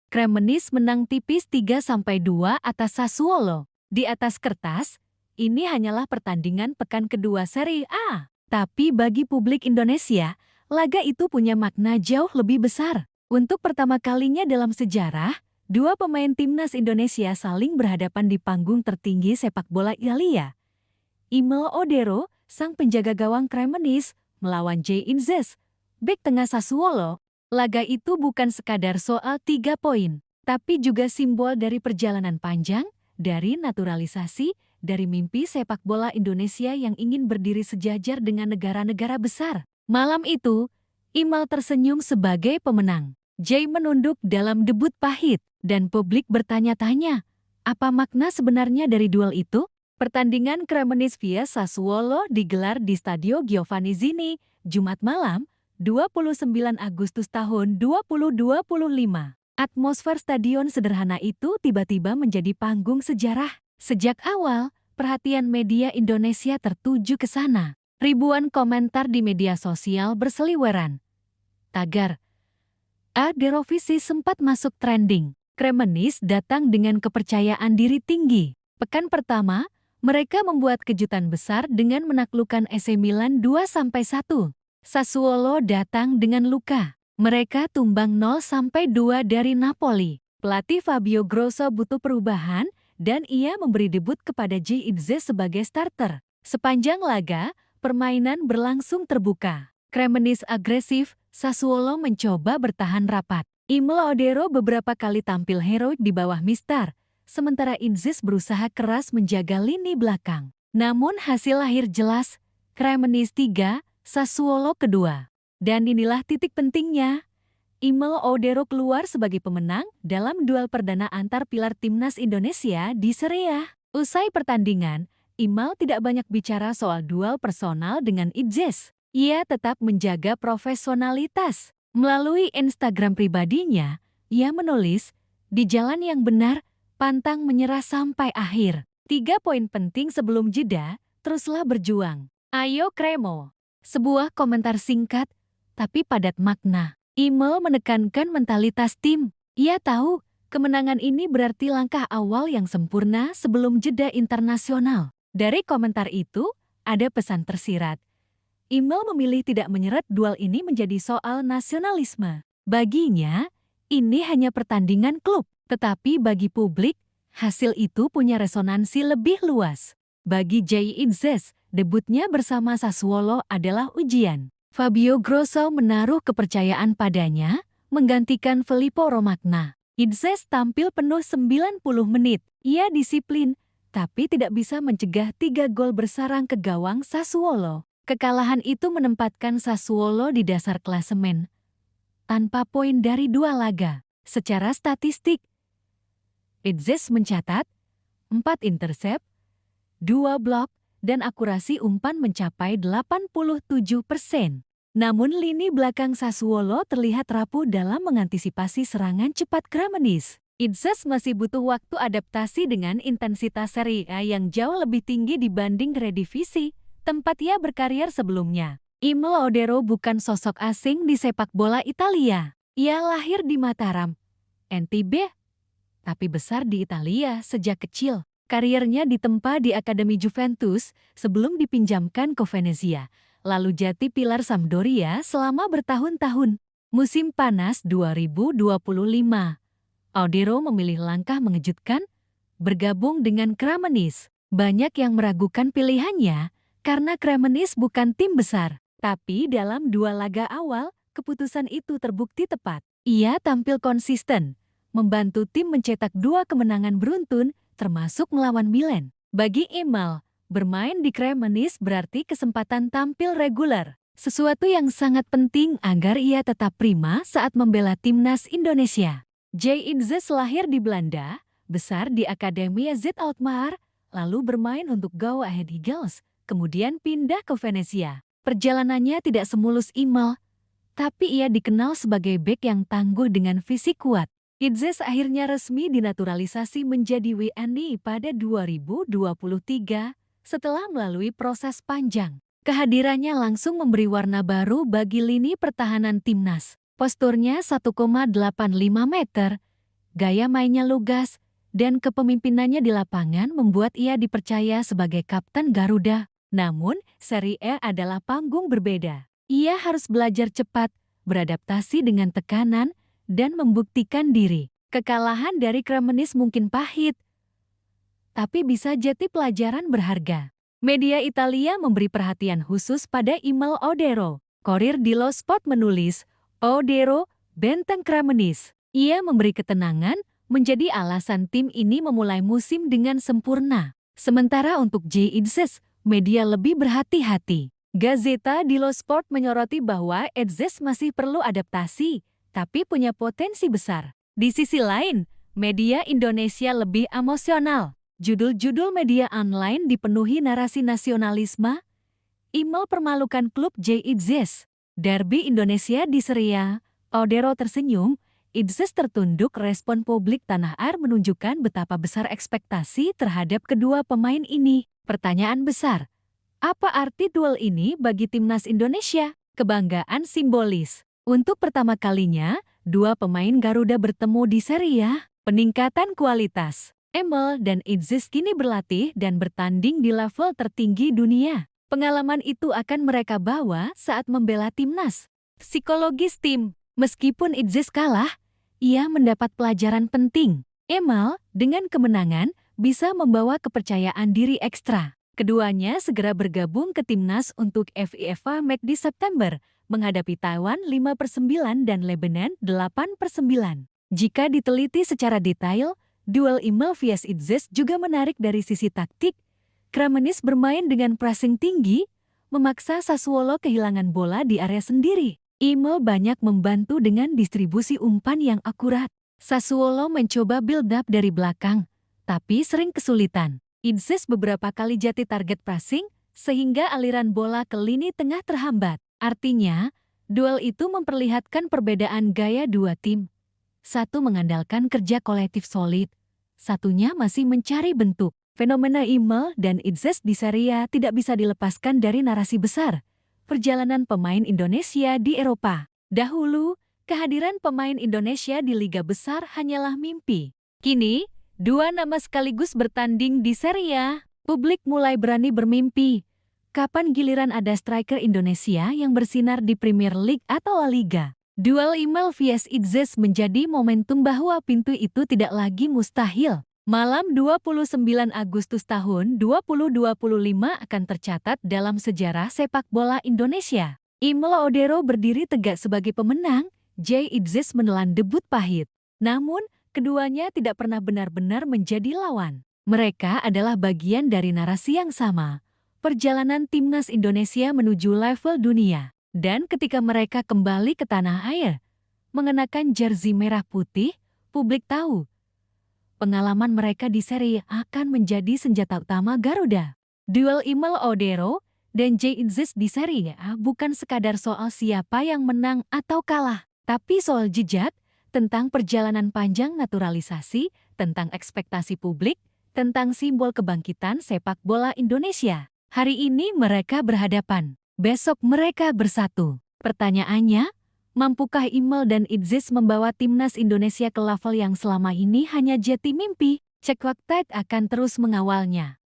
Cremonese menang tipis 3-2 atas Sassuolo. Di atas kertas, ini hanyalah pertandingan pekan kedua Serie A. Tapi bagi publik Indonesia, laga itu punya makna jauh lebih besar. Untuk pertama kalinya dalam sejarah, dua pemain timnas Indonesia saling berhadapan di panggung tertinggi sepak bola Italia. Imel Odero, sang penjaga gawang Cremonese, melawan Jay Inzes, bek tengah Sassuolo. Laga itu bukan sekadar soal 3 poin, tapi juga simbol dari perjalanan panjang, dari naturalisasi, dari mimpi sepak bola Indonesia yang ingin berdiri sejajar dengan negara-negara besar. Malam itu, Imel tersenyum sebagai pemenang. Jay menunduk dalam debut pahit, dan publik bertanya-tanya, apa makna sebenarnya dari duel itu? Pertandingan Cremonese vs Sassuolo digelar di Stadio Giovanni Zini, Jumat malam, 29 Agustus tahun 2025. Atmosfer stadion sederhana itu tiba-tiba menjadi panggung sejarah. Sejak awal, perhatian media Indonesia tertuju ke sana. Ribuan komentar di media sosial berseliweran. Tagar Aderovisi sempat masuk trending. Cremonese datang dengan kepercayaan diri tinggi. Pekan pertama, mereka membuat kejutan besar dengan menaklukkan AC Milan 2-1. Sassuolo datang dengan luka. Mereka tumbang 0-2 dari Napoli. Pelatih Fabio Grosso butuh perubahan dan ia memberi debut kepada Jay Inzes sebagai starter. Sepanjang laga, permainan berlangsung terbuka. Cremonese agresif, Sassuolo mencoba bertahan rapat. Imel Odero beberapa kali tampil heroik di bawah mistar, sementara Inzes berusaha keras menjaga lini belakang. Namun hasil akhir jelas, Cremonese 3, Sassuolo kedua. Dan inilah titik pentingnya. Imel Odero keluar sebagai pemenang dalam duel perdana antar pilar timnas Indonesia di Serie A. Usai pertandingan, Imel tidak banyak bicara soal duel personal dengan Inzes. Ia tetap menjaga profesionalitas. Melalui Instagram pribadinya, ia menulis, di jalan yang benar, pantang menyerah sampai akhir. 3 poin penting sebelum jeda, teruslah berjuang. Ayo Cremo! Sebuah komentar singkat, tapi padat makna. Imel menekankan mentalitas tim. Ia tahu, kemenangan ini berarti langkah awal yang sempurna sebelum jeda internasional. Dari komentar itu, ada pesan tersirat. Imel memilih tidak menyeret duel ini menjadi soal nasionalisme. Baginya, ini hanya pertandingan klub. Tetapi bagi publik, hasil itu punya resonansi lebih luas. Bagi Jay Inzes, debutnya bersama Sassuolo adalah ujian. Fabio Grosso menaruh kepercayaan padanya, menggantikan Filippo Romagna. Inzes tampil penuh 90 menit. Ia disiplin, tapi tidak bisa mencegah 3 gol bersarang ke gawang Sassuolo. Kekalahan itu menempatkan Sassuolo di dasar klasemen, tanpa poin dari 2 laga. Secara statistik, Inzes mencatat 4 intercept, 2 blok, dan akurasi umpan mencapai 87%. Namun lini belakang Sassuolo terlihat rapuh dalam mengantisipasi serangan cepat Cremonese. Inzes masih butuh waktu adaptasi dengan intensitas Serie A yang jauh lebih tinggi dibanding Eredivisie, tempat ia berkarir sebelumnya. Imel Odero bukan sosok asing di sepak bola Italia. Ia lahir di Mataram, NTB, tapi besar di Italia sejak kecil. Kariernya ditempa di Akademi Juventus sebelum dipinjamkan ke Venezia, lalu jati pilar Sampdoria selama bertahun-tahun. Musim panas 2025, Odero memilih langkah mengejutkan, bergabung dengan Cremonese. Banyak yang meragukan pilihannya karena Cremonese bukan tim besar. Tapi dalam 2 laga awal, keputusan itu terbukti tepat. Ia tampil konsisten, membantu tim mencetak 2 kemenangan beruntun, termasuk melawan Milan. Bagi Imel, bermain di Cremonese berarti kesempatan tampil reguler. Sesuatu yang sangat penting agar ia tetap prima saat membela timnas Indonesia. Jay Inzes lahir di Belanda, besar di Akademi AZ Alkmaar, lalu bermain untuk Go Ahead Eagles, kemudian pindah ke Venezia. Perjalanannya tidak semulus Imel, tapi ia dikenal sebagai bek yang tangguh dengan fisik kuat. Inzes akhirnya resmi dinaturalisasi menjadi WNI pada 2023 setelah melalui proses panjang. Kehadirannya langsung memberi warna baru bagi lini pertahanan timnas. Posturnya 1,85 meter, Gaya mainnya lugas, dan kepemimpinannya di lapangan membuat ia dipercaya sebagai kapten Garuda. Namun, Serie A adalah panggung berbeda. Ia harus belajar cepat, beradaptasi dengan tekanan, dan membuktikan diri. Kekalahan dari Cremonese mungkin pahit, tapi bisa jadi pelajaran berharga. Media Italia memberi perhatian khusus pada Imel Odero. Corriere dello Sport menulis, Odero, benteng Cremonese. Ia memberi ketenangan, menjadi alasan tim ini memulai musim dengan sempurna. Sementara untuk Jay Idzes, media lebih berhati-hati. Gazzetta dello Sport menyoroti bahwa Idzes masih perlu adaptasi, tapi punya potensi besar. Di sisi lain, media Indonesia lebih emosional. Judul-judul media online dipenuhi narasi nasionalisme. Imel permalukan klub Jay Idzes. Derby Indonesia di Serie A, Odero tersenyum. Idzes tertunduk. Respon publik tanah air menunjukkan betapa besar ekspektasi terhadap kedua pemain ini. Pertanyaan besar, apa arti duel ini bagi timnas Indonesia? Kebanggaan simbolis. Untuk pertama kalinya, dua pemain Garuda bertemu di Serie A. Peningkatan kualitas. Imel dan Idzes kini berlatih dan bertanding di level tertinggi dunia. Pengalaman itu akan mereka bawa saat membela timnas. Psikologis tim. Meskipun Idzes kalah, ia mendapat pelajaran penting. Imel, dengan kemenangan, bisa membawa kepercayaan diri ekstra. Keduanya segera bergabung ke timnas untuk FIFA Match di September, menghadapi Taiwan 5/9 dan Lebanon 8/9. Jika diteliti secara detail, duel Imel vs Idzes juga menarik dari sisi taktik. Cremonese bermain dengan pressing tinggi, memaksa Sassuolo kehilangan bola di area sendiri. Imel banyak membantu dengan distribusi umpan yang akurat. Sassuolo mencoba build up dari belakang, tapi sering kesulitan. Idzes beberapa kali jatuh target pressing, sehingga aliran bola ke lini tengah terhambat. Artinya, duel itu memperlihatkan perbedaan gaya dua tim. Satu mengandalkan kerja kolektif solid, satunya masih mencari bentuk. Fenomena Imel dan Idzes di Serie A tidak bisa dilepaskan dari narasi besar. Perjalanan pemain Indonesia di Eropa. Dahulu, kehadiran pemain Indonesia di liga besar hanyalah mimpi. Kini, dua nama sekaligus bertanding di Serie A. Publik mulai berani bermimpi. Kapan giliran ada striker Indonesia yang bersinar di Premier League atau La Liga? Duel Imel vs Idzes menjadi momentum bahwa pintu itu tidak lagi mustahil. Malam 29 Agustus tahun 2025 akan tercatat dalam sejarah sepak bola Indonesia. Imel Odero berdiri tegak sebagai pemenang, Jay Idzes menelan debut pahit. Namun, keduanya tidak pernah benar-benar menjadi lawan. Mereka adalah bagian dari narasi yang sama, perjalanan timnas Indonesia menuju level dunia. Dan ketika mereka kembali ke tanah air, mengenakan jersey merah putih, publik tahu pengalaman mereka di Serie A akan menjadi senjata utama Garuda. Duel Imel Odero dan Jay Idzes di Serie A bukan sekadar soal siapa yang menang atau kalah, tapi soal jejak, tentang perjalanan panjang naturalisasi, tentang ekspektasi publik, tentang simbol kebangkitan sepak bola Indonesia. Hari ini mereka berhadapan, besok mereka bersatu. Pertanyaannya, mampukah Imel dan Idzes membawa timnas Indonesia ke level yang selama ini hanya jadi mimpi? Cek Waktu akan terus mengawalnya.